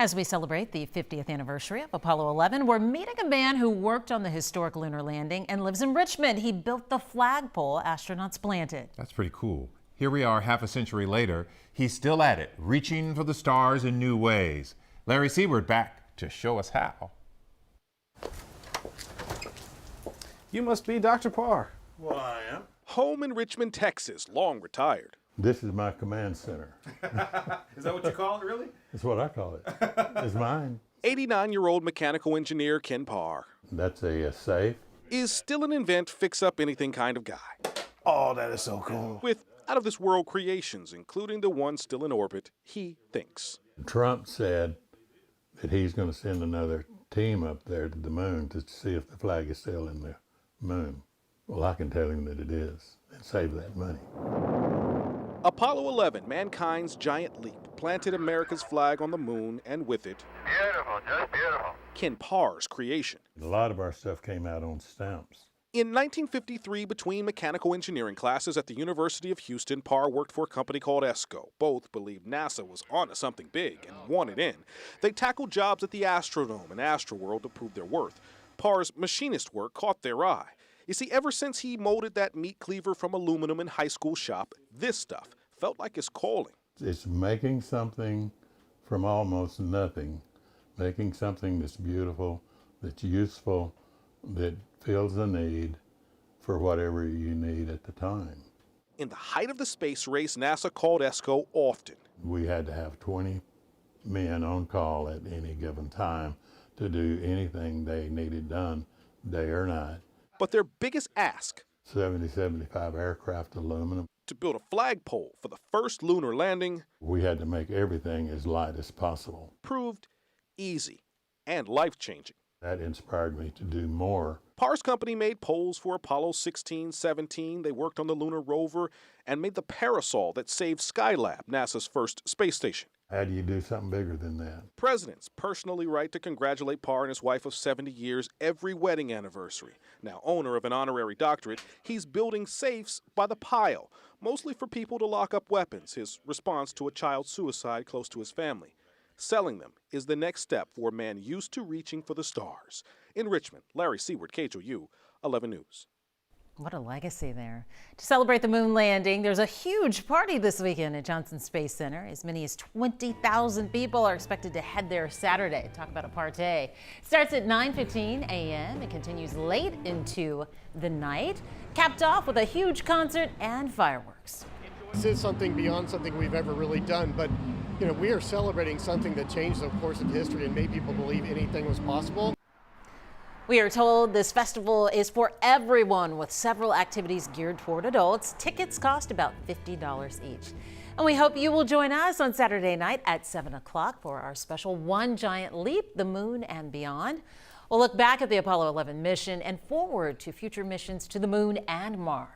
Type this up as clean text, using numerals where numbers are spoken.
As we celebrate the 50th anniversary of Apollo 11, we're meeting a man who worked on the historic lunar landing and lives in Richmond. He built the flagpole astronauts planted. That's pretty cool. Here we are half a century later. He's still at it, reaching for the stars in new ways. Larry Seward back to show us how. You must be Dr. Parr. Well, I am. Home in Richmond, Texas, long retired. This is my command center. Is that what you call it, really? That's what I call it. It's mine. 89-year-old mechanical engineer Ken Parr That's a safe. is still an invent, fix-up-anything kind of guy. Oh, that is so cool. With out-of-this-world creations, including the one still in orbit, he thinks. Trump said that he's going to send another team up there to the moon to see if the flag is still in the moon. Well, I can tell him that it is and save that money. Apollo 11, mankind's giant leap, planted America's flag on the moon, and with it, Beautiful, just beautiful. Ken Parr's creation. A lot of our stuff came out on stamps. In 1953, between mechanical engineering classes at the University of Houston, Parr worked for a company called ESCO. Both believed NASA was onto something big and wanted in. They tackled jobs at the Astrodome and Astroworld to prove their worth. Parr's machinist work caught their eye. You see, ever since he molded that meat cleaver from aluminum in high school shop, this stuff felt like his calling. It's making something from almost nothing, making something that's beautiful, that's useful, that fills the need for whatever you need at the time. In the height of the space race, NASA called ESCO often. We had to have 20 men on call at any given time to do anything they needed done, day or night. But their biggest ask, 75 aircraft aluminum. to build a flagpole for the first lunar landing, We had to make everything as light as possible. proved easy and life-changing. That inspired me to do more. Parr's company made poles for Apollo 16, 17. They worked on the lunar rover and made the parasol that saved Skylab, NASA's first space station. How do you do something bigger than that? Presidents personally write to congratulate Parr and his wife of 70 years every wedding anniversary. Now owner of an honorary doctorate, he's building safes by the pile, mostly for people to lock up weapons, his response to a child's suicide close to his family. Selling them is the next step for a man used to reaching for the stars. In Richmond, Larry Seward, KHOU 11 News. What a legacy there. To celebrate the moon landing, there's a huge party this weekend at Johnson Space Center. As many as 20,000 people are expected to head there Saturday. Talk about a party. It starts at 9:15 a.m. It continues late into the night, capped off with a huge concert and fireworks. This is something beyond something we've ever really done, but we are celebrating something that changed the course of history and made people believe anything was possible. We are told this festival is for everyone with several activities geared toward adults. Tickets cost about $50 each. And we hope you will join us on Saturday night at 7 o'clock for our special One Giant Leap, the Moon and Beyond. We'll look back at the Apollo 11 mission and forward to future missions to the moon and Mars.